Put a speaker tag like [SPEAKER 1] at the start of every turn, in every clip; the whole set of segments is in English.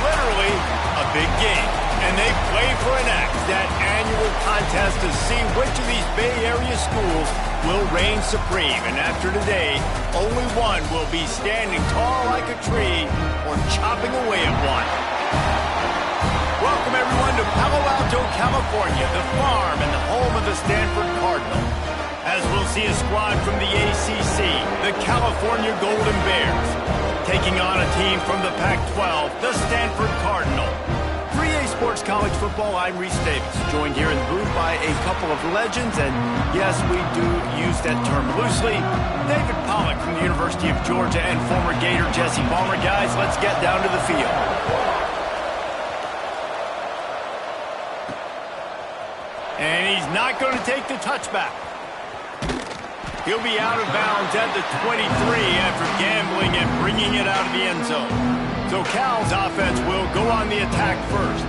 [SPEAKER 1] literally a big game, and they play for an axe, that annual contest to see which of these Bay Area schools will reign supreme. And after today, only one will be standing tall like a tree or chopping away at one. Welcome, everyone, to Palo Alto, California, the farm and the home of the Stanford Cardinal. As we'll see a squad from the ACC, the California Golden Bears, taking on a team from the Pac-12, the Stanford Cardinal. 3A Sports College Football, I'm Reese Davis, joined here in the booth by a couple of legends, and yes, we do use that term loosely. David Pollack from the University of Georgia and former Gator Jesse Palmer. Guys, let's get down to the field. And he's not going to take the touchback. He'll be out of bounds at the 23 after gambling and bringing it out of the end zone. So Cal's offense will go on the attack first.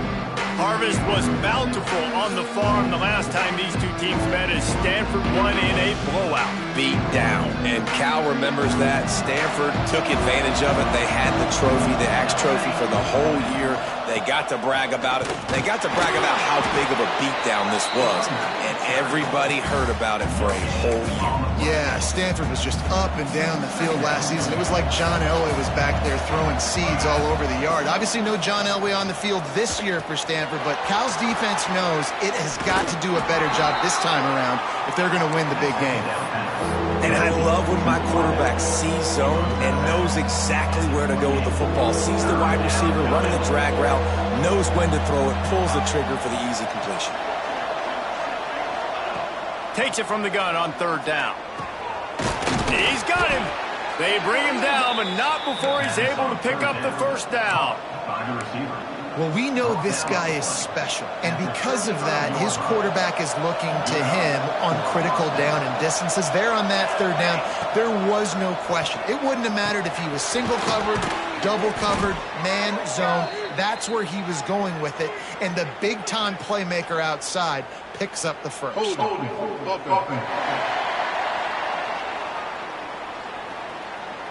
[SPEAKER 1] Harvest was bountiful on the farm the last time these two teams met as Stanford won in a blowout.
[SPEAKER 2] Beat down. And Cal remembers that. Stanford took advantage of it. They had the trophy, the Axe Trophy, for the whole year. They got to brag about it. They got to brag about how big of a beatdown this was. And everybody heard about it for a whole year.
[SPEAKER 3] Yeah, Stanford was just up and down the field last season. It was like John Elway was back there throwing seeds all over the yard. Obviously no John Elway on the field this year for Stanford, but Cal's defense knows it has got to do a better job this time around if they're going to win the big game.
[SPEAKER 2] And I love when my quarterback sees zone and knows exactly where to go with the football. Sees the wide receiver running the drag route, knows when to throw it, pulls the trigger for the easy completion.
[SPEAKER 1] Takes it from the gun on third down. He's got him. They bring him down, but not before he's able to pick up the first down.
[SPEAKER 3] Well, we know this guy is special, and because of that, his quarterback is looking to him on critical down and distances. There on that third down, there was no question. It wouldn't have mattered if he was single covered, double covered, man, zone. That's where he was going with it, and the big-time playmaker outside picks up the first.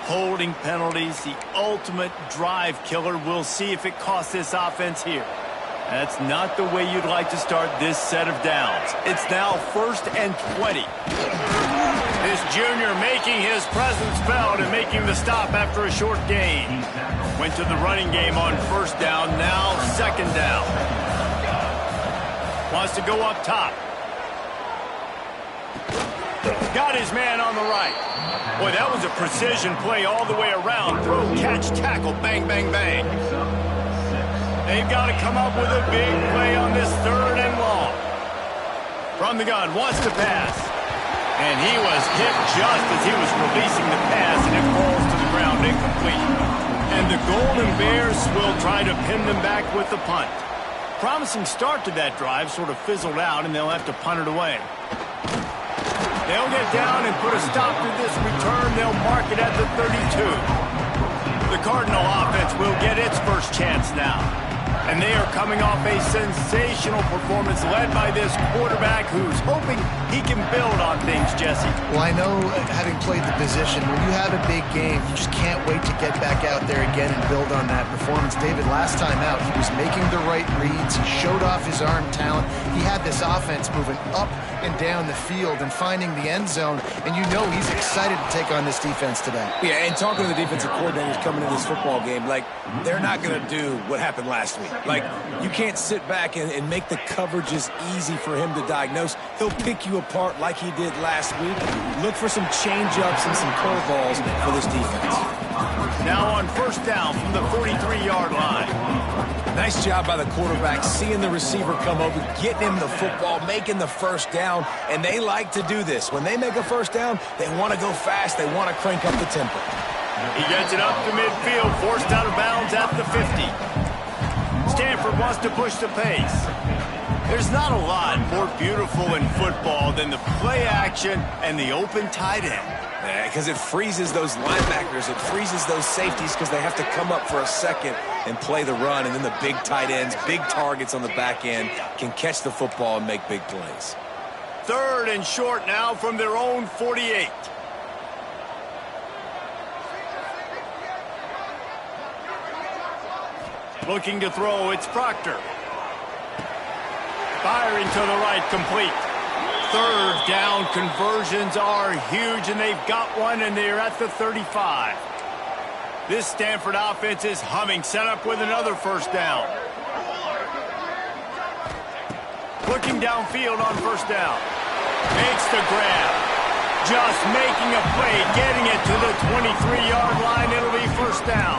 [SPEAKER 1] Holding penalties, the ultimate drive killer. We'll see if it costs this offense here. That's not the way you'd like to start this set of downs. It's now 1st and 20. This junior making his presence felt and making the stop after a short gain. Went to the running game on first down, now second down. Wants to go up top. Got his man on the right. Boy, that was a precision play all the way around. Throw, catch, tackle, bang, bang, bang. They've got to come up with a big play on this third and long. From the gun, wants to pass. And he was hit just as he was releasing the pass, and it falls to the ground incomplete. And the Golden Bears will try to pin them back with the punt. Promising start to that drive, sort of fizzled out, and they'll have to punt it away. They'll get down and put a stop to this return. They'll mark it at the 32. The Cardinal offense will get its first chance now. And they are coming off a sensational performance led by this quarterback who's hoping he can build on things, Jesse.
[SPEAKER 3] Well, I know, having played the position, when you have a big game, you just can't wait to get back out there again and build on that performance. David, last time out, he was making the right reads. He showed off his arm talent. He had this offense moving up and down the field and finding the end zone, and you know he's excited to take on this defense today.
[SPEAKER 2] Yeah, and talking to the defensive coordinators coming into this football game, like, they're not going to do what happened last week. Like, you can't sit back and make the coverages easy for him to diagnose. He'll pick you apart like he did last week. Look for some change-ups and some curveballs for this defense.
[SPEAKER 1] Now on first down from the 43-yard line.
[SPEAKER 2] Nice job by the quarterback, seeing the receiver come over, getting him the football, making the first down, and they like to do this. When they make a first down, they want to go fast. They want to crank up the tempo.
[SPEAKER 1] He gets it up to midfield, forced out of bounds at the 50. Stanford wants to push the pace. There's not a lot more beautiful in football than the play action and the open tight end.
[SPEAKER 2] Because it freezes those linebackers. It freezes those safeties because they have to come up for a second and play the run. And then the big tight ends, big targets on the back end can catch the football and make big plays.
[SPEAKER 1] Third and short now from their own 48. Looking to throw, it's Proctor. Firing to the right, complete. Third down conversions are huge, and they've got one, and they're at the 35. This Stanford offense is humming, set up with another first down. Looking downfield on first down. Makes the grab. Just making a play, getting it to the 23-yard line. It'll be first down.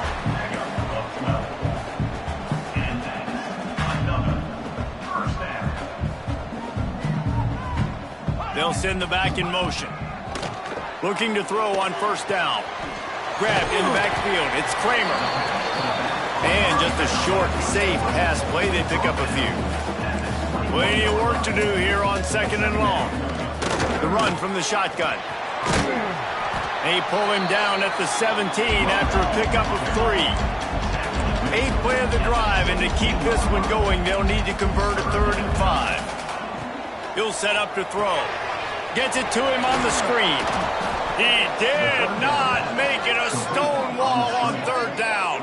[SPEAKER 1] They'll send the back in motion. Looking to throw on first down. Grabbed in the backfield. It's Kramer. And just a short, safe pass play. They pick up a few. Plenty of work to do here on second and long. The run from the shotgun. They pull him down at the 17 after a pickup of 3. 8th play of the drive, and to keep this one going, they'll need to convert a 3rd and 5. He'll set up to throw. Gets it to him on the screen. He did not make it a stone wall on 3rd down.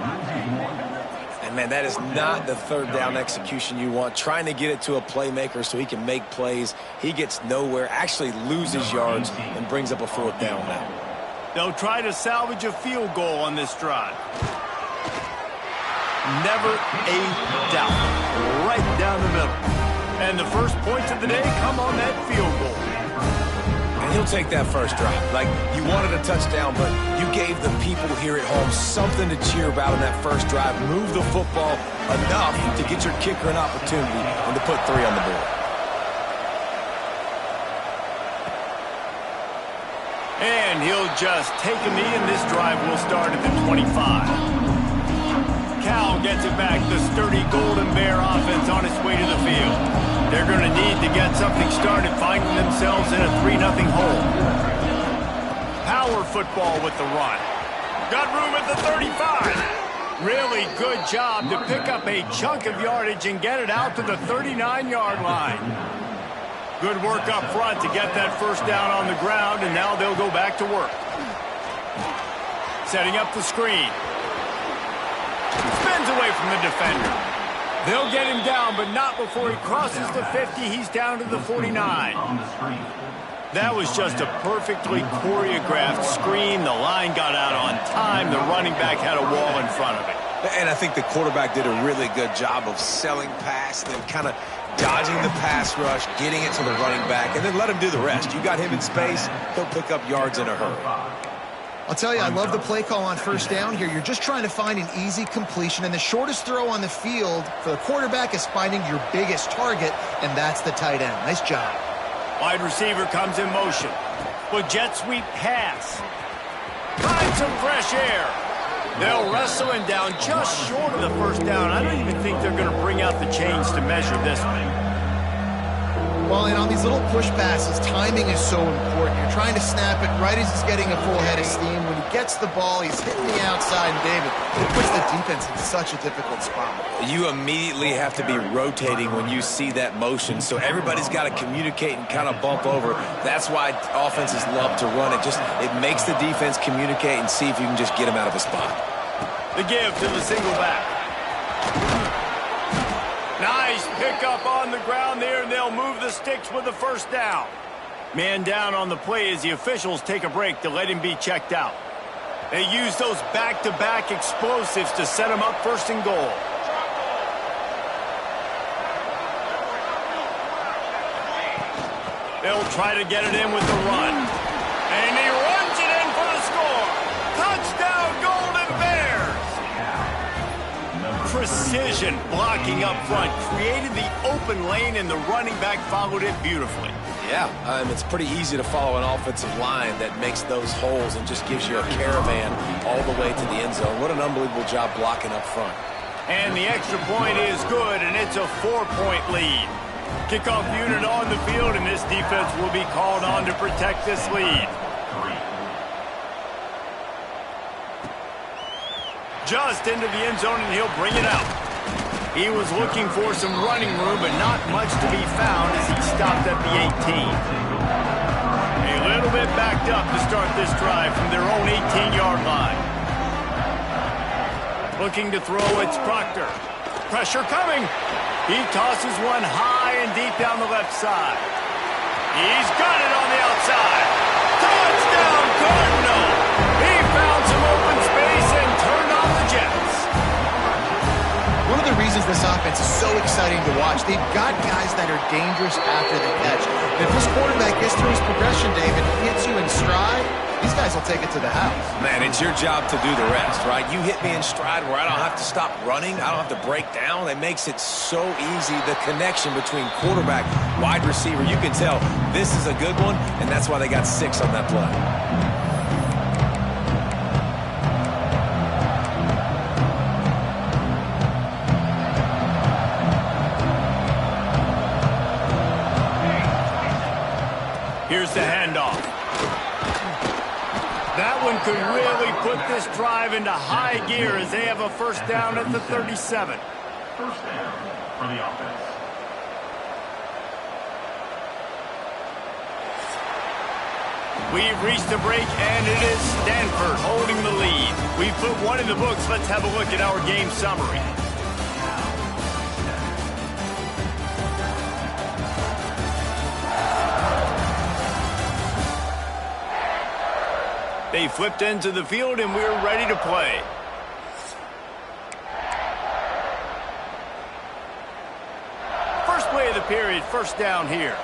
[SPEAKER 2] And, man, that is not the 3rd down execution you want. Trying to get it to a playmaker so he can make plays. He gets nowhere, actually loses yards, and brings up a 4th down now.
[SPEAKER 1] They'll try to salvage a field goal on this drive. Never a doubt. Right down the middle. And the first points of the day come on that field goal.
[SPEAKER 2] And he'll take that first drive. Like, you wanted a touchdown, but you gave the people here at home something to cheer about in that first drive. Move the football enough to get your kicker an opportunity and to put 3 on the board.
[SPEAKER 1] And he'll just take a knee, and this drive will start at the 25. Cal gets it back. The sturdy Golden Bear offense on its way to the field. They're going to need to get something started, finding themselves in a 3-0 hole. Power football with the run. Got room at the 35. Really good job to pick up a chunk of yardage and get it out to the 39-yard line. Good work up front to get that first down on the ground, and now they'll go back to work. Setting up the screen. Spins away from the defender. They'll get him down, but not before he crosses the 50. He's down to the 49. That was just a perfectly choreographed screen. The line got out on time. The running back had a wall in front of it.
[SPEAKER 2] And I think the quarterback did a really good job of selling past and kind of dodging the pass rush, getting it to the running back, and then let him do the rest. You got him in space, he'll pick up yards in a hurry.
[SPEAKER 3] I'll tell you, I love the play call on first down here. You're just trying to find an easy completion, and the shortest throw on the field for the quarterback is finding your biggest target, and that's the tight end. Nice job.
[SPEAKER 1] Wide receiver comes in motion. With jet sweep pass. Find some fresh air. They'll wrestle him down just short of the first down. I don't even think they're going to bring out the chains to measure this one.
[SPEAKER 3] Well, and on these little push passes, timing is so important. You're trying to snap it right as he's getting a full head of steam. When he gets the ball, he's hitting the outside, and David, it puts the defense in such a difficult spot.
[SPEAKER 2] You immediately have to be rotating when you see that motion, so everybody's got to communicate and kind of bump over. That's why offenses love to run it. It makes the defense communicate and see if you can just get him out of a spot.
[SPEAKER 1] The give to the single back. Nice pickup on the ground there, and they'll move the sticks with the first down. Man down on the play as the officials take a break to let him be checked out. They use those back-to-back explosives to set him up first and goal. They'll try to get it in with the run. And he runs it in for the score. Touchdown, Golden Bears! Precision blocking up front created the open lane, and the running back followed it beautifully.
[SPEAKER 2] Yeah, it's pretty easy to follow an offensive line that makes those holes and just gives you a caravan all the way to the end zone. What an unbelievable job blocking up front.
[SPEAKER 1] And the extra point is good, and it's a 4-point lead. Kickoff unit on the field, and this defense will be called on to protect this lead. Just into the end zone, and he'll bring it out. He was looking for some running room, but not much to be found as he stopped at the 18. A little bit backed up to start this drive from their own 18-yard line. Looking to throw, it's Proctor. Pressure coming. He tosses one high and deep down the left side. He's got it on the outside. Touchdown, Cardinal! He found some open space and turned on the Jets.
[SPEAKER 3] One of the reasons this offense is so exciting to watch, they've got guys that are dangerous after the catch. And if this quarterback gets through his progression, David, hits you in stride, these guys will take it to the house.
[SPEAKER 2] Man, it's your job to do the rest, right? You hit me in stride where I don't have to stop running. I don't have to break down. It makes it so easy, the connection between quarterback, wide receiver. You can tell this is a good one, and that's why they got 6 on that play.
[SPEAKER 1] Here's the handoff. That one could really put this drive into high gear as they have a first down at the 37.
[SPEAKER 4] First down for the offense.
[SPEAKER 1] We've reached the break, and it is Stanford holding the lead. We've put one in the books. Let's have a look at our game summary. They flipped into the field, and we're ready to play. First play of the period, first down here.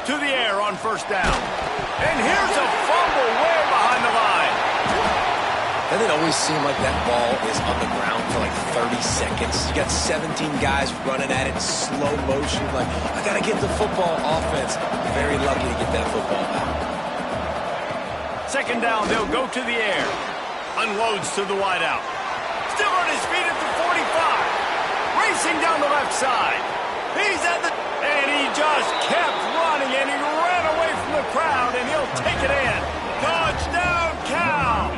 [SPEAKER 1] To the air on first down. And here's a fumble way behind the line.
[SPEAKER 2] Doesn't it always seem like that ball is on the ground for like 30 seconds? You got 17 guys running at it in slow motion. Like, I got to get the football. Offense. Very lucky to get that football out.
[SPEAKER 1] Second down, they'll go to the air. Unloads to the wideout. Still on his feet at the 45. Racing down the left side. He's at the... And he just kept running, and he ran away from the crowd, and he'll take it in. Touchdown, Cal!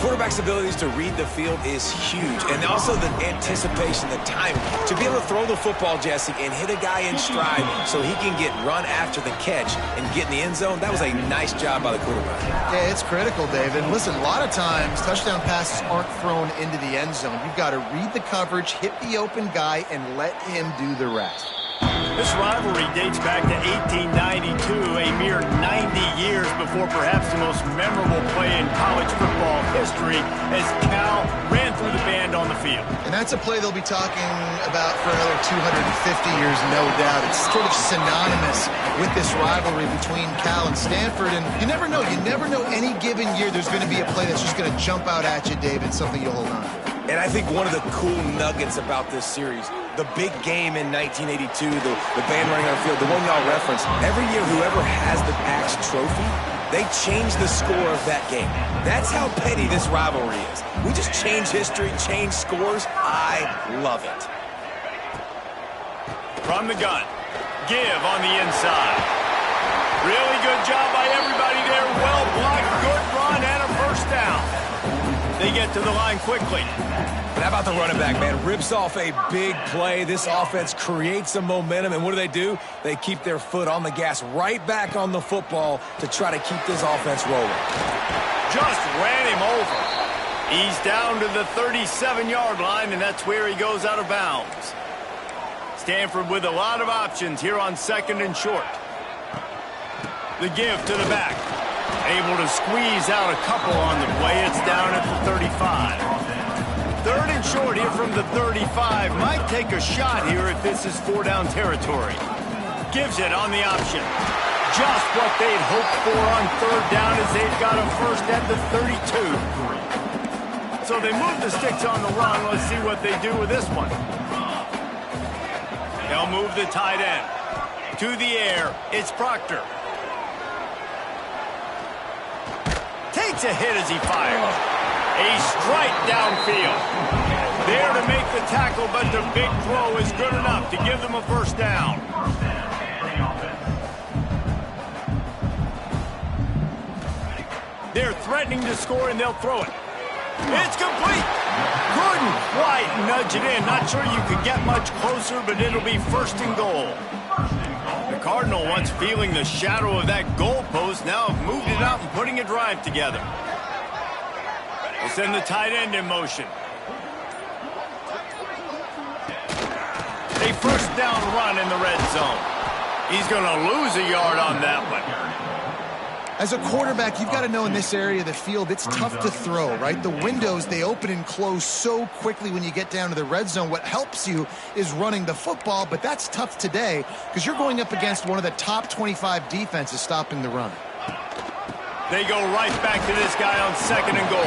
[SPEAKER 2] Quarterback's abilities to read the field is huge, and also the anticipation, the timing. To be able to throw the football, Jesse, and hit a guy in stride so he can get run after the catch and get in the end zone, that was a nice job by the quarterback.
[SPEAKER 3] Yeah, it's critical, David. Listen, a lot of times, touchdown passes aren't thrown into the end zone. You've got to read the coverage, hit the open guy, and let him do the rest.
[SPEAKER 1] This rivalry dates back to 1892, a mere 90 years before perhaps the most memorable play in college football history as Cal ran through the band on the field.
[SPEAKER 3] And that's a play they'll be talking about for another 250 years, no doubt. It's sort of synonymous with this rivalry between Cal and Stanford. And you never know. You never know any given year there's going to be a play that's just going to jump out at you, David, something you'll hold on to.
[SPEAKER 2] And I think one of the cool nuggets about this series, the big game in 1982, the band running on the field, the one y'all referenced, every year whoever has the Axe trophy, they change the score of that game. That's how petty this rivalry is. We just change history, change scores. I love it.
[SPEAKER 1] From the gun, give on the inside. Really good job by everybody there. Well blocked, good run, and a first down. They get to the line quickly.
[SPEAKER 2] And how about the running back, man? Rips off a big play. This offense creates some momentum, and what do? They keep their foot on the gas, right back on the football to try to keep this offense rolling.
[SPEAKER 1] Just ran him over. He's down to the 37-yard line, and that's where he goes out of bounds. Stanford with a lot of options here on second and short. The give to the back. Able to squeeze out a couple on the play. It's down at the 35. Third and short here from the 35. Might take a shot here if this is 4-down territory. Gives it on the option. Just what they'd hoped for on third down as they've got a first at the 32. So they move the sticks on the run. Let's see what they do with this one. They'll move the tight end. To the air, it's Proctor. Takes a hit as he fires. A strike downfield. There to make the tackle, but the big throw is good enough to give them a first down. They're threatening to score, and they'll throw it. It's complete. Couldn't quite nudge it in. Not sure you could get much closer, but it'll be first and goal.
[SPEAKER 2] The
[SPEAKER 1] Cardinal, once feeling the shadow of that goalpost, now have moved it out and putting a drive together. We'll send the tight end in motion. A first down run in the red zone. He's going to lose a yard on that one.
[SPEAKER 3] As a quarterback, you've got to know in this area of the field, it's tough to throw, right? The windows, they open and close so quickly when you get down to the red zone. What helps you is running the football, but that's tough today because you're going up against one of the top 25 defenses stopping the run.
[SPEAKER 1] They go right back to this guy on 2nd and goal.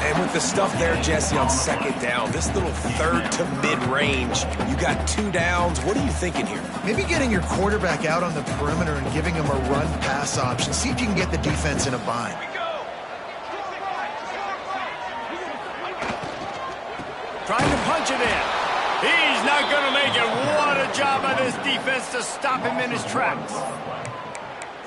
[SPEAKER 2] And with the stuff there, Jesse, on 2nd down, this little third to mid-range, you got 2 downs. What are you thinking here?
[SPEAKER 3] Maybe getting your quarterback out on the perimeter and giving him a run-pass option. See if you can get the defense in a bind.
[SPEAKER 1] Trying to punch it in. He's not going to make it. What a job by this defense to stop him in his tracks.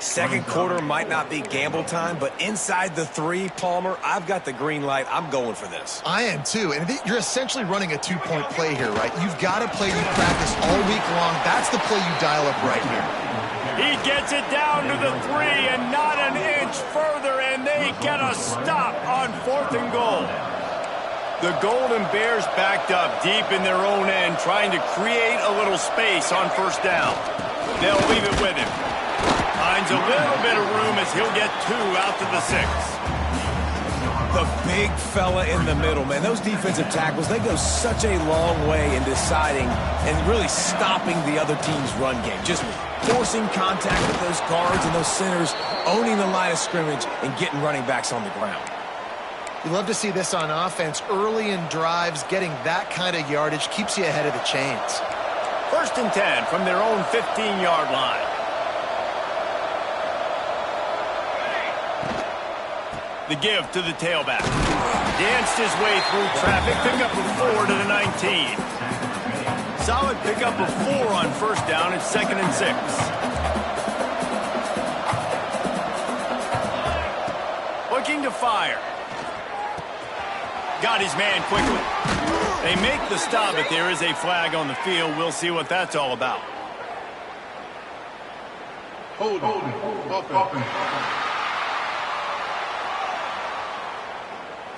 [SPEAKER 2] Second quarter might not be gamble time, but inside the 3, Palmer, I've got the green light. I'm going for this.
[SPEAKER 3] I am too, and you're essentially running a 2-point play here, right? You've got to play you practice all week long. That's the play you dial up right here.
[SPEAKER 1] He gets it down to the 3 and not an inch further, and they get a stop on 4th and goal. The Golden Bears backed up deep in their own end, trying to create a little space on 1st down. They'll leave it with him. Finds a little bit of room as he'll get 2 out to the 6.
[SPEAKER 2] The big fella in the middle, man. Those defensive tackles, they go such a long way in deciding and really stopping the other team's run game. Just forcing contact with those guards and those centers, owning the line of scrimmage, and getting running backs on the ground.
[SPEAKER 3] You love to see this on offense. Early in drives, getting that kind of yardage keeps you ahead of the chains.
[SPEAKER 1] 1st and 10 from their own 15-yard line. The give to the tailback. Danced his way through traffic. Pick up a 4 to the 19. Solid pick up a 4 on 1st down. It's 2nd and 6. Looking to fire. Got his man quickly. They make the stop, but there is a flag on the field. We'll see what that's all about.
[SPEAKER 4] Hold on.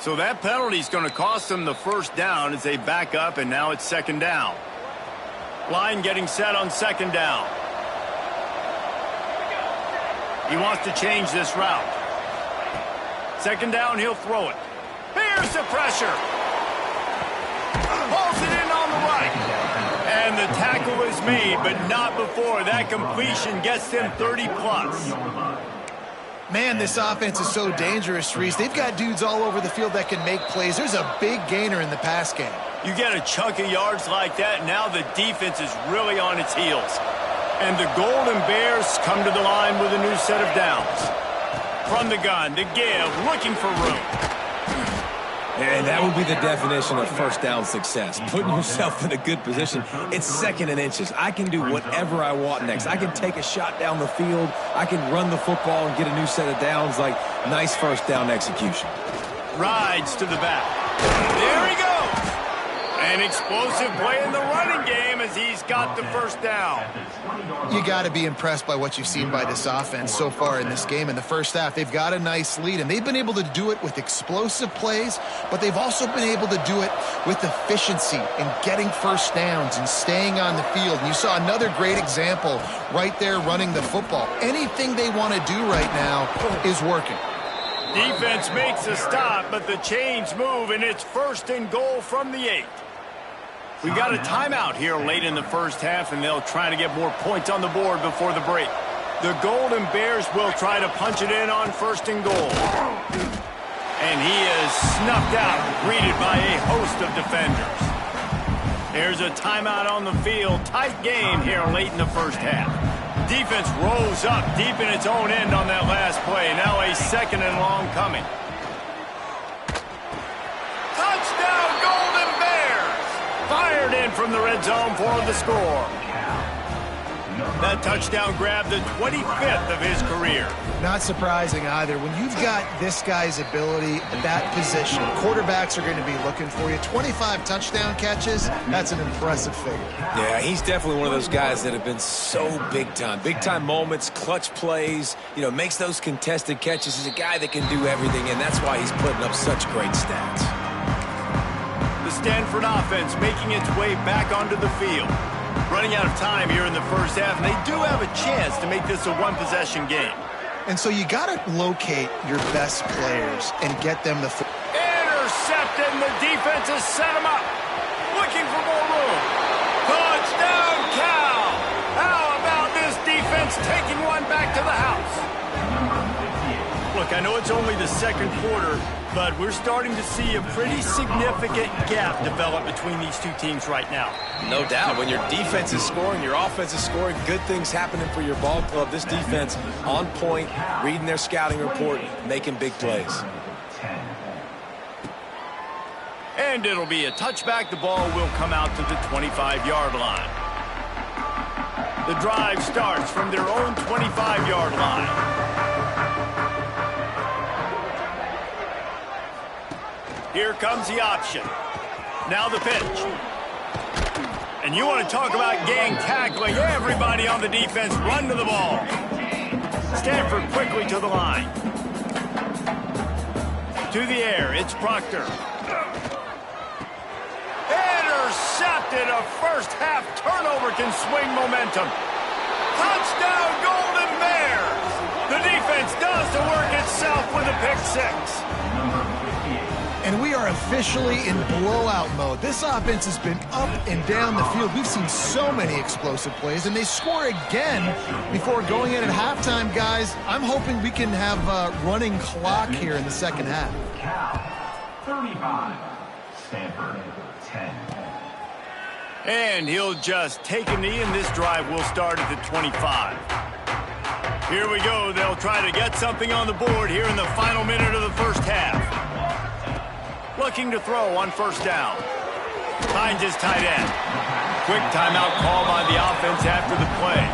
[SPEAKER 1] So that penalty is going to cost them the 1st down as they back up, and now it's 2nd down. Line getting set on 2nd down. He wants to change this route. 2nd down, he'll throw it. Here's the pressure. Pulls it in on the right. And the tackle is made, but not before that completion gets them 30-plus.
[SPEAKER 3] Man, this offense is so dangerous, Reese. They've got dudes all over the field that can make plays. There's a big gainer in the pass game.
[SPEAKER 1] You get a chunk of yards like that, now the defense is really on its heels. And the Golden Bears come to the line with a new set of downs. From the gun, to give, looking for room.
[SPEAKER 2] And that would be the definition of 1st down success. Putting yourself in a good position. It's 2nd and inches. I can do whatever I want next. I can take a shot down the field. I can run the football and get a new set of downs. Like, nice 1st down execution.
[SPEAKER 1] Rides to the back. There he goes. An explosive play in the running game as he's got the 1st down.
[SPEAKER 3] You got to be impressed by what you've seen by this offense so far in this game. In the 1st half, they've got a nice lead, and they've been able to do it with explosive plays, but they've also been able to do it with efficiency and getting 1st downs and staying on the field. And you saw another great example right there running the football. Anything they want to do right now is working.
[SPEAKER 1] Defense makes a stop, but the chains move, and it's 1st and goal from the 8. We've got a timeout here late in the 1st half, and they'll try to get more points on the board before the break. The Golden Bears will try to punch it in on 1st and goal. And he is snuffed out, greeted by a host of defenders. There's a timeout on the field. Tight game here late in the 1st half. Defense rose up deep in its own end on that last play. Now a 2nd and long coming. Touchdown, Golden Bears! Fired in from the red zone for the score. That touchdown grabbed the 25th of his career.
[SPEAKER 3] Not surprising either. When you've got this guy's ability at that position, quarterbacks are going to be looking for you. 25 touchdown catches, that's an impressive figure.
[SPEAKER 2] Yeah, he's definitely one of those guys that have been so big time. Big time moments, clutch plays, you know, makes those contested catches. He's a guy that can do everything, and that's why he's putting up such great stats.
[SPEAKER 1] The Stanford offense making its way back onto the field. Running out of time here in the first half, and they do have a chance to make this a one-possession game.
[SPEAKER 3] And so you got to locate your best players and get them the
[SPEAKER 1] intercepted, and the defense has set him up. Looking for more room. Touchdown, Cal! How about this defense taking one back to the house? Look, I know it's only the second quarter, but we're starting to see a pretty significant gap develop between these two teams right now.
[SPEAKER 2] No doubt. When your defense is scoring, your offense is scoring, good things happening for your ball club. This defense on point, reading their scouting report, making big plays.
[SPEAKER 1] And it'll be a touchback. The ball will come out to the 25-yard line. The drive starts from their own 25-yard line. Here comes the option. Now the pitch. And you want to talk about gang tackling. Everybody on the defense run to the ball. Stanford quickly to the line. To the air, it's Proctor. Intercepted. A first half turnover can swing momentum. Touchdown, Golden Bears. The defense does the work itself with a pick six.
[SPEAKER 3] And we are officially in blowout mode. This offense has been up and down the field. We've seen so many explosive plays, and they score again before going in at halftime, guys. I'm hoping we can have a running clock here in the second half.
[SPEAKER 5] 35, Stanford 10.
[SPEAKER 1] And he'll just take a knee, and this drive will start at the 25. Here we go. They'll try to get something on the board here in the final minute of the first half. Looking to throw on first down. Finds his tight end. Quick timeout call by the offense after the play.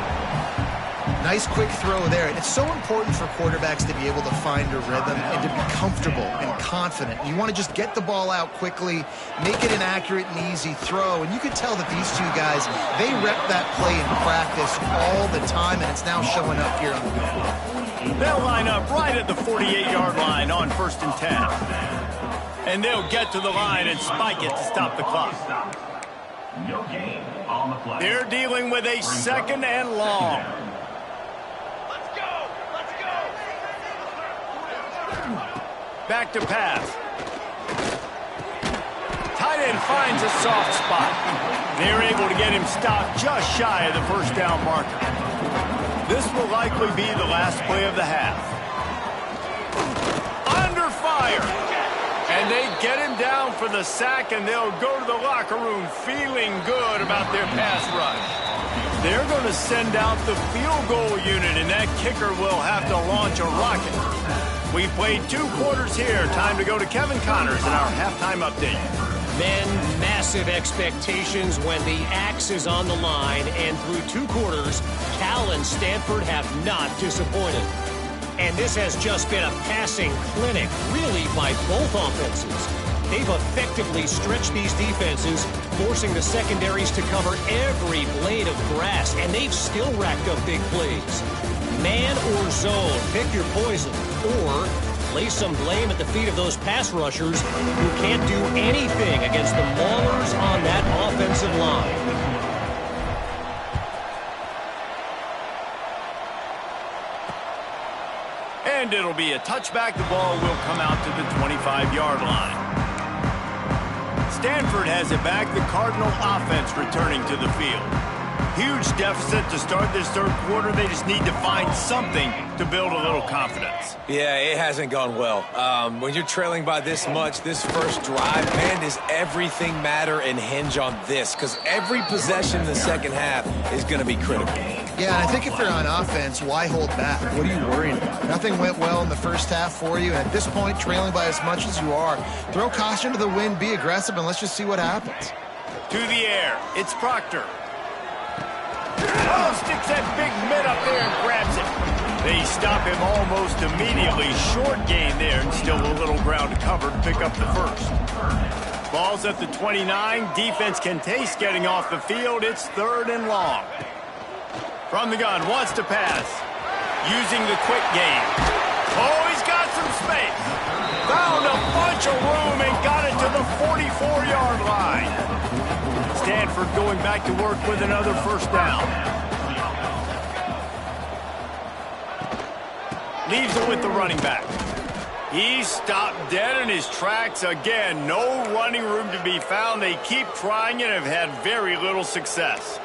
[SPEAKER 3] Nice quick throw there. And it's so important for quarterbacks to be able to find a rhythm and to be comfortable and confident. You want to just get the ball out quickly, make it an accurate and easy throw. And you can tell that these two guys, they rep that play in practice all the time, and it's now showing up here on the field.
[SPEAKER 1] They'll line up right at the 48-yard line on 1st and 10. And they'll get to the line and spike it to stop the clock.
[SPEAKER 5] No gain on the play.
[SPEAKER 1] They're dealing with a second and long.
[SPEAKER 6] Let's go! Let's go!
[SPEAKER 1] Back to pass. Tight end finds a soft spot. They're able to get him stopped just shy of the first down marker. This will likely be the last play of the half. Under fire. And they get him down for the sack, and they'll go to the locker room feeling good about their pass rush. They're going to send out the field goal unit, and that kicker will have to launch a rocket. We've played 2 quarters here. Time to go to Kevin Connors in our halftime update.
[SPEAKER 7] Men, massive expectations when the axe is on the line, and through 2 quarters, Cal and Stanford have not disappointed. And this has just been a passing clinic, really, by both offenses. They've effectively stretched these defenses, forcing the secondaries to cover every blade of grass, and they've still racked up big plays. Man or zone, pick your poison, or lay some blame at the feet of those pass rushers who can't do anything against the maulers on that offensive line.
[SPEAKER 1] And it'll be a touchback. The ball will come out to the 25-yard line. Stanford has it back. The Cardinal offense returning to the field. Huge deficit to start this third quarter. They just need to find something to build a little confidence.
[SPEAKER 2] Yeah, it hasn't gone well. When you're trailing by this much, this first drive, man, does everything matter and hinge on this? Because every possession in the second half is going to be critical.
[SPEAKER 3] Yeah, and I think if you're on offense, why hold back? What are you worried about? Nothing went well in the first half for you. And at this point, trailing by as much as you are, throw caution to the wind, be aggressive, and let's just see what happens.
[SPEAKER 1] To the air, it's Proctor. Oh, sticks that big mitt up there and grabs it. They stop him almost immediately. Short gain there, and still a little ground to cover to pick up the first. Ball's at the 29. Defense can taste getting off the field. It's 3rd and long. From the gun, wants to pass. Using the quick game. Oh, he's got some space. Found a bunch of room and got it to the 44-yard line. Stanford going back to work with another first down. Leaves it with the running back. He's stopped dead in his tracks again. No running room to be found. They keep trying and have had very little success.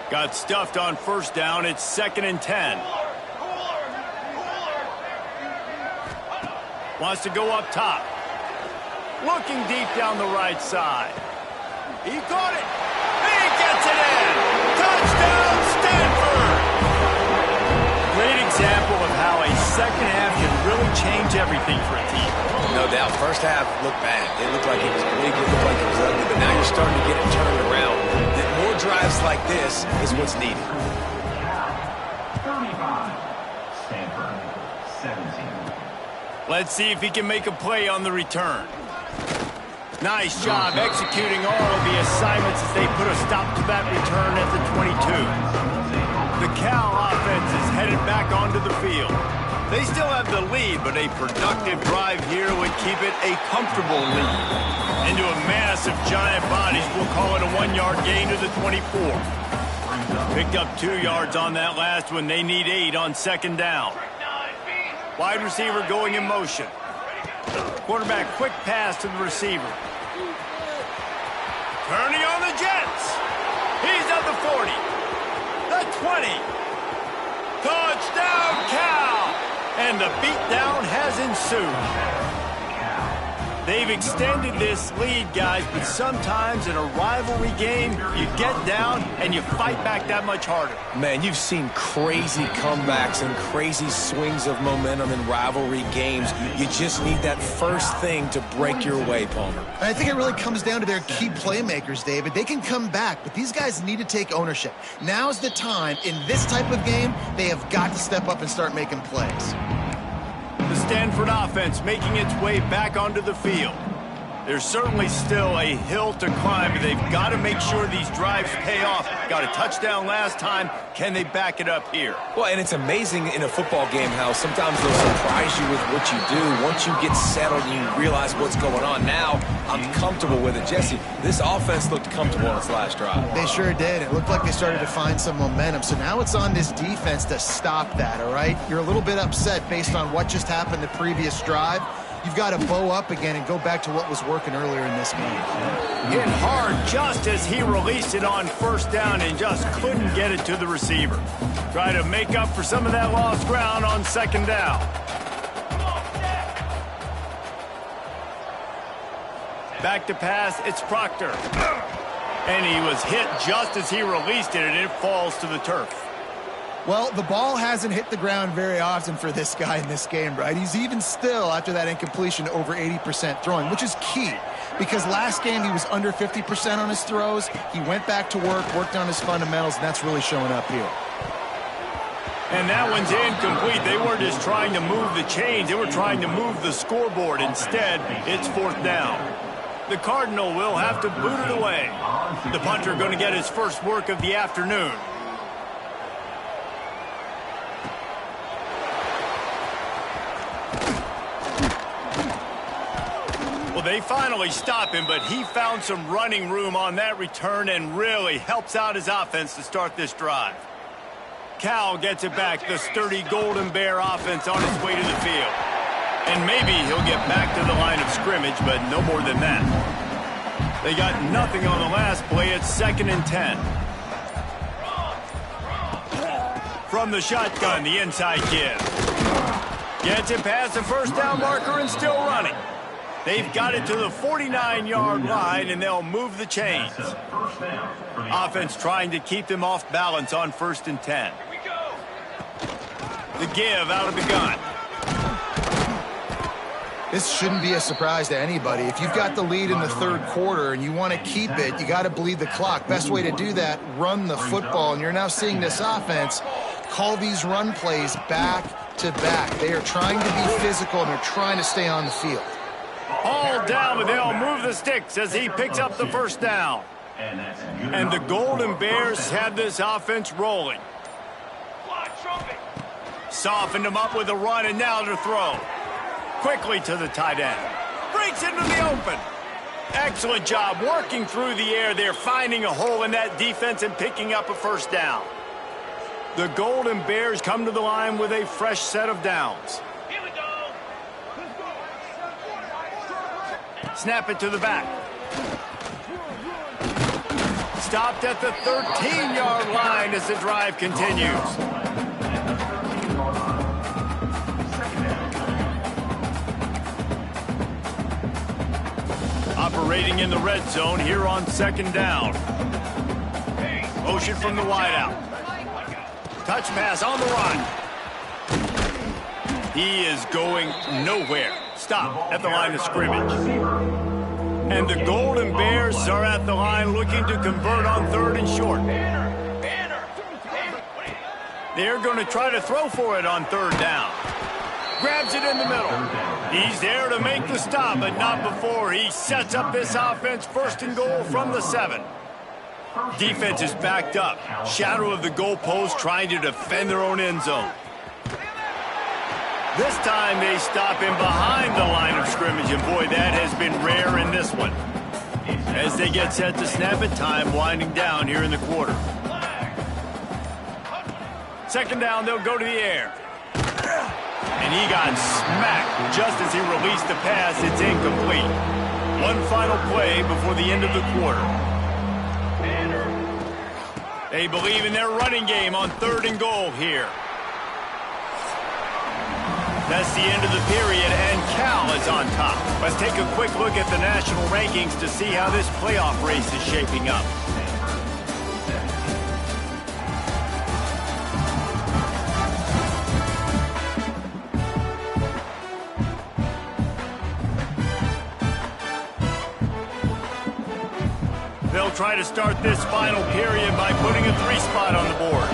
[SPEAKER 1] Got stuffed on first down. It's 2nd and 10. Wants to go up top. Looking deep down the right side. He caught it. He gets it in. Touchdown, Stanford. Great example of how a second half can really change everything for a team.
[SPEAKER 2] No doubt. First half looked bad. It looked like it was bleak. It looked like it was ugly. But now you're starting to get it turned around. More drives like this is what's needed.
[SPEAKER 5] 35. Stanford 17.
[SPEAKER 1] Let's see if he can make a play on the return. Nice job executing all of the assignments as they put a stop to that return at the 22. The Cal offense is headed back onto the field. They still have the lead, but a productive drive here would keep it a comfortable lead. Into a massive giant bodies, we'll call it a 1-yard gain to the 24. Picked up 2 yards on that last one. They need 8 on 2nd down. Wide receiver going in motion. Quarterback quick pass to the receiver. Turning on the Jets. He's at the 40. The 20. Touchdown, Cal. And the beatdown has ensued. They've extended this lead, guys, but sometimes in a rivalry game, you get down and you fight back that much harder.
[SPEAKER 2] Man, you've seen crazy comebacks and crazy swings of momentum in rivalry games. You just need that first thing to break your way, Palmer.
[SPEAKER 3] I think it really comes down to their key playmakers, David. They can come back, but these guys need to take ownership. Now's the time. In this type of game, they have got to step up and start making plays.
[SPEAKER 1] The Stanford offense making its way back onto the field. There's certainly still a hill to climb, but they've got to make sure these drives pay off. Got a touchdown last time. Can they back it up here?
[SPEAKER 2] Well, and it's amazing in a football game how sometimes they'll surprise you with what you do. Once you get settled and you realize what's going on, now I'm comfortable with it. Jesse, this offense looked comfortable on its last drive.
[SPEAKER 3] They sure did. It looked like they started to find some momentum. So now it's on this defense to stop that, all right? You're a little bit upset based on what just happened the previous drive. You've got to bow up again and go back to what was working earlier in this game.
[SPEAKER 1] Hit hard just as he released it on first down and just couldn't get it to the receiver. Try to make up for some of that lost ground on 2nd down. Back to pass, it's Proctor. And he was hit just as he released it, and it falls to the turf.
[SPEAKER 3] Well, the ball hasn't hit the ground very often for this guy in this game, right? He's even still, after that incompletion, over 80% throwing, which is key. Because last game, he was under 50% on his throws. He went back to work, worked on his fundamentals, and that's really showing up here.
[SPEAKER 1] And that one's incomplete. They weren't just trying to move the chains. They were trying to move the scoreboard. Instead, it's 4th down. The Cardinal will have to boot it away. The punter going to get his first work of the afternoon. Well, they finally stop him, but he found some running room on that return and really helps out his offense to start this drive. Cal gets it back, the sturdy Golden Bear offense on its way to the field. And maybe he'll get back to the line of scrimmage, but no more than that. They got nothing on the last play. It's 2nd and 10. From the shotgun, the inside give. Gets it past the first down marker and still running. They've got it to the 49-yard line, and they'll move the chains. Offense trying to keep them off balance on 1st and 10. The give out of the gun.
[SPEAKER 3] This shouldn't be a surprise to anybody. If you've got the lead in the third quarter and you want to keep it, you got to bleed the clock. Best way to do that, run the football. And you're now seeing this offense call these run plays back to back. They are trying to be physical, and they're trying to stay on the field.
[SPEAKER 1] All down, but they'll move the sticks as he picks up the first down. And the Golden Bears have this offense rolling. Softened him up with a run, and now to throw. Quickly to the tight end. Breaks into the open. Excellent job working through the air there, finding a hole in that defense and picking up a first down. The Golden Bears come to the line with a fresh set of downs.
[SPEAKER 6] Here we go.
[SPEAKER 1] Snap it to the back. Stopped at the 13-yard line as the drive continues. Operating in the red zone here on second down. Motion from the wideout. Touch pass on the run. He is going nowhere. Stop at the line of scrimmage. And the Golden Bears are at the line looking to convert on third and short. They're going to try to throw for it on third down. Grabs it in the middle. He's there to make the stop, but not before he sets up this offense first and goal from the 7. Defense is backed up. Shadow of the goalpost trying to defend their own end zone. This time they stop him behind the line of scrimmage, and boy, that has been rare in this one. As they get set to snap it, time winding down here in the quarter. Second down, they'll go to the air. And he got smacked just as he released the pass. It's incomplete. One final play before the end of the quarter. They believe in their running game on third and goal here. That's the end of the period, and Cal is on top. Let's take a quick look at the national rankings to see how this playoff race is shaping up. They'll try to start this final period by putting a 3 spot on the board.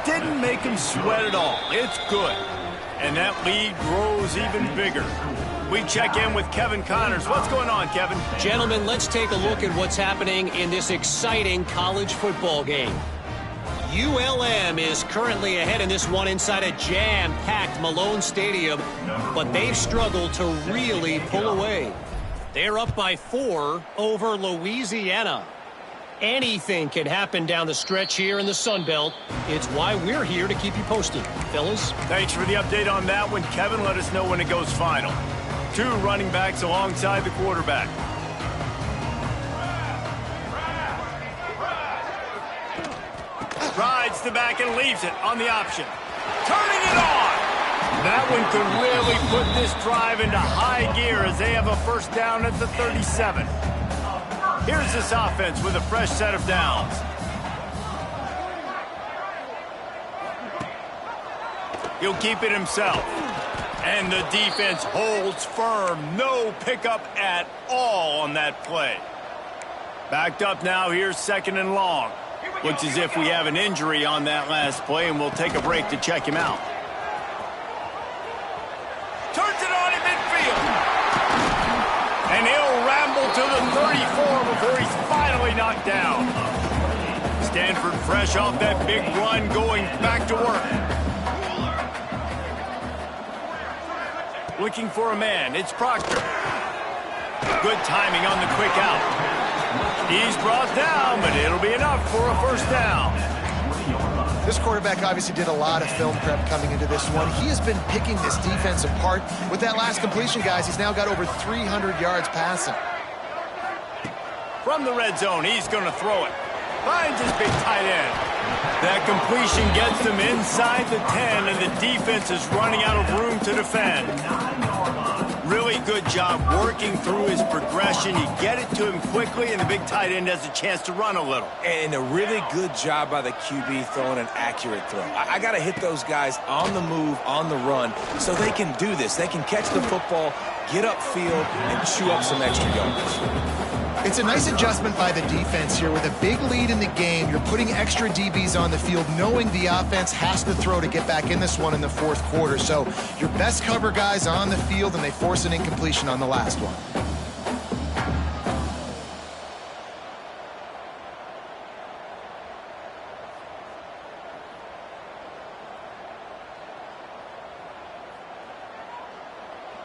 [SPEAKER 1] Didn't make him sweat at all. It's good. And that lead grows even bigger. We check in with Kevin Connors. What's going on, Kevin?
[SPEAKER 7] Gentlemen, let's take a look at what's happening in this exciting college football game. ULM is currently ahead in this one inside a jam-packed Malone Stadium, but they've struggled to really pull away. They're up by 4 over Louisiana. Anything can happen down the stretch here in the Sun Belt. It's why we're here to keep you posted. Fellas?
[SPEAKER 1] Thanks for the update on that one, Kevin. Let us know when it goes final. 2 running backs alongside the quarterback. Rides the back and leaves it on the option. Turning it on! That one could really put this drive into high gear as they have a first down at the 37. Here's this offense with a fresh set of downs. He'll keep it himself. And the defense holds firm. No pickup at all on that play. Backed up now. Here's second and long. Looks as if we have an injury on that last play, and we'll take a break to check him out. Turns it on in midfield. And he'll ramble to the 34 before he's finally knocked down. Stanford fresh off that big run, going back to work. Looking for a man. It's Proctor. Good timing on the quick out. He's brought down, but it'll be enough for a first down.
[SPEAKER 3] This quarterback obviously did a lot of film prep coming into this one. He has been picking this defense apart. With that last completion, guys, he's now got over 300 yards passing.
[SPEAKER 1] From the red zone, he's going to throw it. Finds his big tight end. That completion gets them inside the 10, and the defense is running out of room to defend. Really good job working through his progression. You get it to him quickly, and the big tight end has a chance to run a little.
[SPEAKER 2] And a really good job by the QB throwing an accurate throw. I got to hit those guys on the move, on the run, so they can do this. They can catch the football, get upfield, and chew up some extra yards.
[SPEAKER 3] It's a nice adjustment by the defense here. With a big lead in the game, you're putting extra DBs on the field, knowing the offense has to throw to get back in this one in the fourth quarter. So your best cover guys on the field, and they force an incompletion on the last one.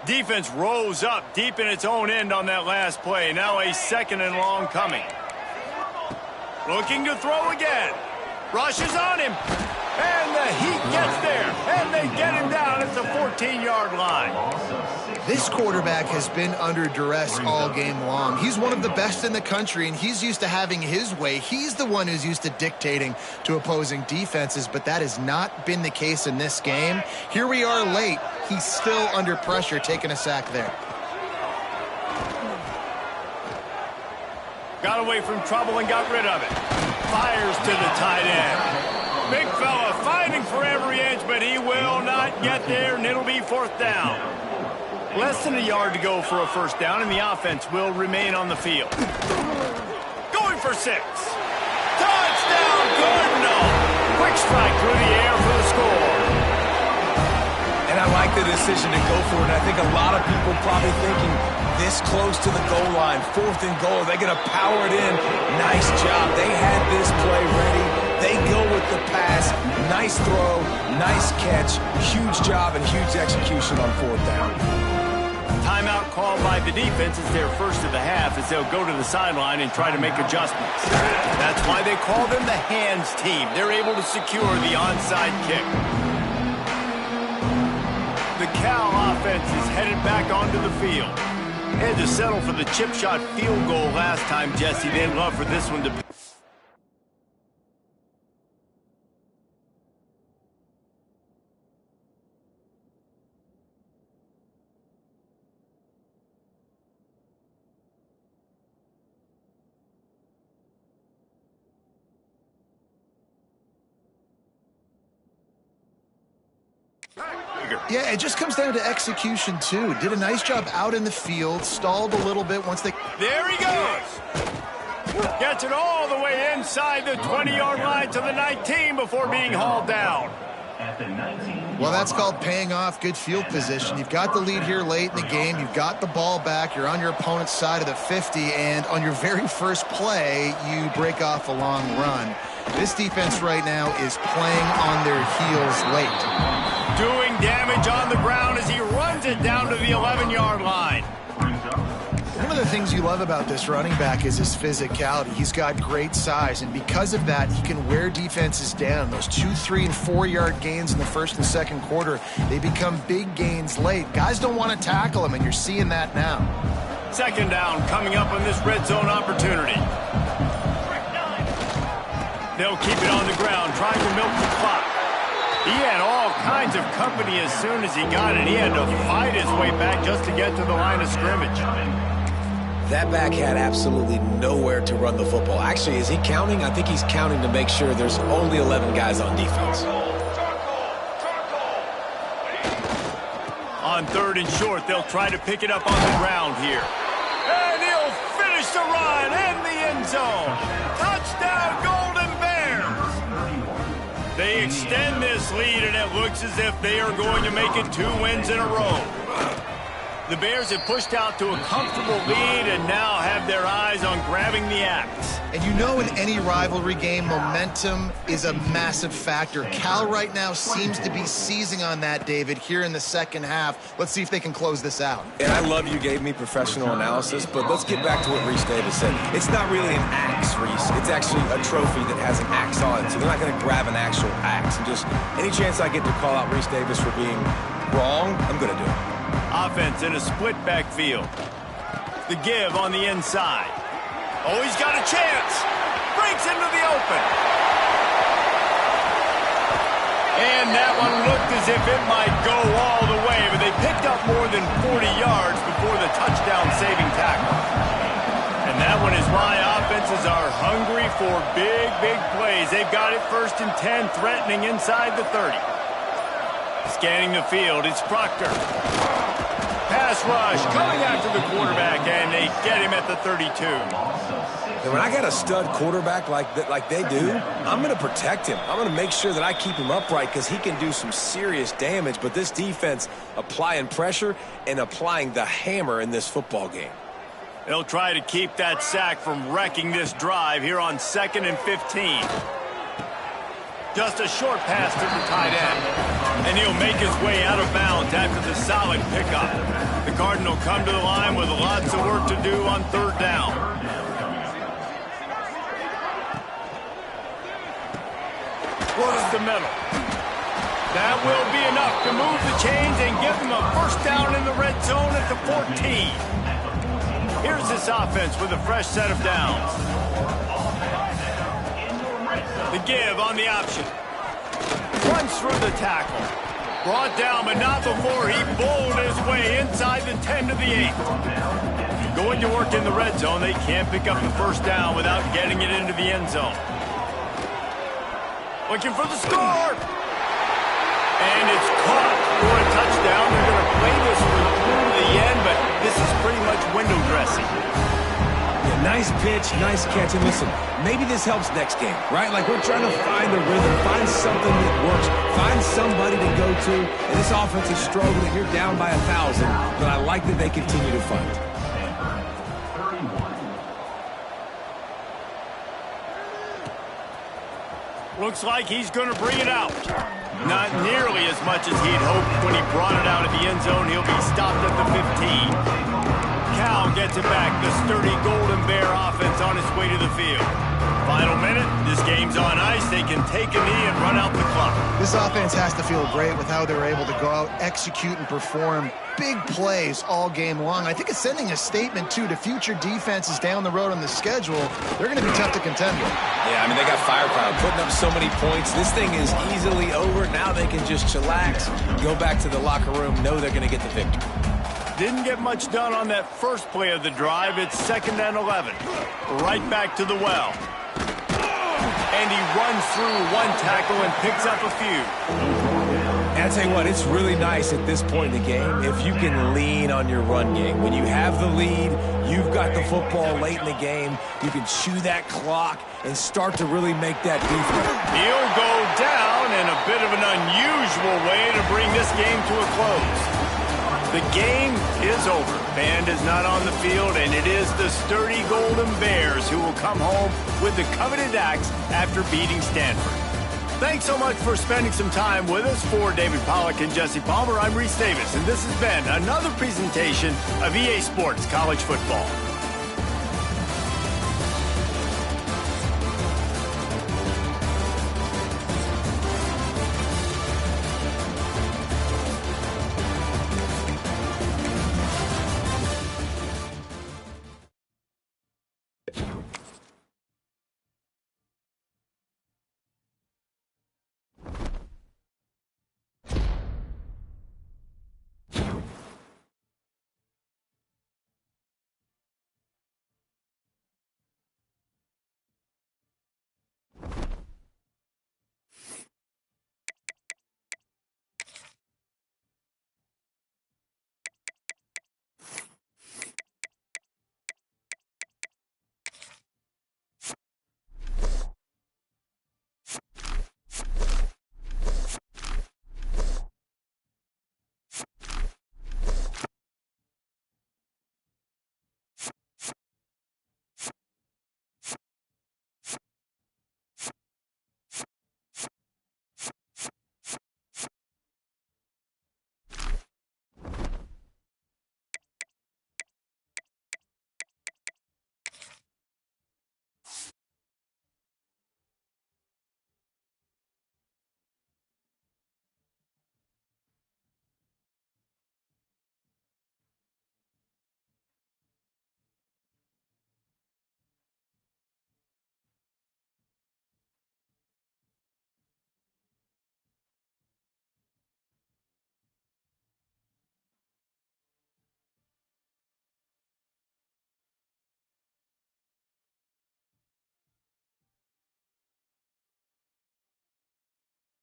[SPEAKER 1] Defense rose up deep in its own end on that last play. Now a 2nd and long coming. Looking to throw again. Rushes on him. And the Heat gets there. And they get him down at the 14-yard line.
[SPEAKER 3] This quarterback has been under duress all game long. He's one of the best in the country, and he's used to having his way. He's the one who's used to dictating to opposing defenses, but that has not been the case in this game. Here we are late. He's still under pressure, taking a sack there.
[SPEAKER 1] Got away from trouble and got rid of it. Fires to the tight end. Big fella fighting for every inch, but he will not get there, and it'll be 4th down. Less than a yard to go for a 1st down, and the offense will remain on the field. Going for 6. Touchdown, Gardner! Quick strike through the air for the score.
[SPEAKER 2] And I like the decision to go for it. And I think a lot of people probably thinking this close to the goal line, 4th and goal, they're going to power it in. Nice job. They had this play ready. They go with the pass. Nice throw, nice catch, huge job and huge execution on 4th down.
[SPEAKER 1] Timeout called by the defense is their first of the half as they'll go to the sideline and try to make adjustments. That's why they call them the hands team. They're able to secure the onside kick. The Cal offense is headed back onto the field. Had to settle for the chip shot field goal last time, Jesse. They'd love for this one to be.
[SPEAKER 3] Yeah, it just comes down to execution, too. Did a nice job out in the field, stalled a little bit once they...
[SPEAKER 1] There he goes! Gets it all the way inside the 20-yard line to the 19 before being hauled down.
[SPEAKER 3] Well, that's called paying off good field position. You've got the lead here late in the game. You've got the ball back. You're on your opponent's side of the 50, and on your very first play, you break off a long run. This defense right now is playing on their heels late.
[SPEAKER 1] Doing damage on the ground as he runs it down to the 11-yard line.
[SPEAKER 3] One of the things you love about this running back is his physicality. He's got great size, and because of that, he can wear defenses down. Those 2, 3, and 4-yard gains in the first and second quarter, they become big gains late. Guys don't want to tackle him, and you're seeing that now.
[SPEAKER 1] 2nd down coming up on this red zone opportunity. They'll keep it on the ground, trying to milk the clock. He had all kinds of company as soon as he got it. He had to fight his way back just to get to the line of scrimmage.
[SPEAKER 2] That back had absolutely nowhere to run the football. Actually, is he counting? I think he's counting to make sure there's only 11 guys on defense.
[SPEAKER 1] On 3rd and short, they'll try to pick it up on the ground here. And he'll finish the run in the end zone. Touchdown, Golden Bears! They extend this lead, and it looks as if they are going to make it 2 wins in a row. The Bears have pushed out to a comfortable lead and now have their eyes on grabbing the axe.
[SPEAKER 3] And you know, in any rivalry game, momentum is a massive factor. Cal right now seems to be seizing on that, David, here in the second half. Let's see if they can close this out.
[SPEAKER 2] And I love you gave me professional analysis, but let's get back to what Reese Davis said. It's not really an axe, Reese. It's actually a trophy that has an axe on it. So they're not going to grab an actual axe. And just any chance I get to call out Reese Davis for being wrong, I'm going to do it.
[SPEAKER 1] Offense in a split backfield. The give on the inside. Oh, he's got a chance. Breaks into the open. And that one looked as if it might go all the way, but they picked up more than 40 yards before the touchdown-saving tackle. And that one is why offenses are hungry for big, big plays. They've got it 1st and 10, threatening inside the 30. Scanning the field, it's Proctor. Pass rush, coming after the quarterback, and they get him at the 32.
[SPEAKER 2] And when I got a stud quarterback like they do, I'm going to protect him. I'm going to make sure that I keep him upright because he can do some serious damage. But this defense applying pressure and applying the hammer in this football game.
[SPEAKER 1] They'll try to keep that sack from wrecking this drive here on 2nd and 15. Just a short pass to the tight end. And he'll make his way out of bounds after the solid pickup. The Cardinals come to the line with lots of work to do on 3rd down. Across the middle. That will be enough to move the chains and give them a 1st down in the red zone at the 14. Here's this offense with a fresh set of downs. The give on the option. Runs through the tackle. Brought down, but not before he bowled his way inside the 10 to the 8. Going to work in the red zone. They can't pick up the 1st down without getting it into the end zone. Looking for the score. And it's caught for a touchdown. They're going to play this one through to the end, but this is pretty much window dressing.
[SPEAKER 2] Yeah, nice pitch, nice catch. And listen, maybe this helps next game, right? Like we're trying to find a rhythm, find something that works, find somebody to go to. And this offense is struggling. You're down by 1,000, but I like that they continue to fight.
[SPEAKER 1] Looks like he's going to bring it out. Not nearly as much as he'd hoped when he brought it out of the end zone. He'll be stopped at the 15. Cal gets it back. The sturdy Golden Bear offense on its way to the field. Final minute. This game's on ice. They can take a knee and run out the clock.
[SPEAKER 3] This offense has to feel great with how they're able to go out, execute, and perform big plays all game long. I think it's sending a statement, too, to future defenses down the road on the schedule. They're going to be tough to contend with.
[SPEAKER 2] Yeah, I mean, they got firepower, putting up so many points. This thing is easily over. Now they can just chillax, go back to the locker room, know they're going to get the victory.
[SPEAKER 1] Didn't get much done on that first play of the drive. It's 2nd and 11. Right back to the well. And he runs through one tackle and picks up a few.
[SPEAKER 2] And I'll tell you what, it's really nice at this point in the game if you can lean on your run game. When you have the lead, you've got the football late in the game, you can chew that clock and start to really make that defense.
[SPEAKER 1] He'll go down in a bit of an unusual way to bring this game to a close. The game is over. Band is not on the field, and it is the sturdy Golden Bears who will come home with the coveted axe after beating Stanford. Thanks so much for spending some time with us. For David Pollack and Jesse Palmer, I'm Reese Davis, and this has been another presentation of EA Sports College Football.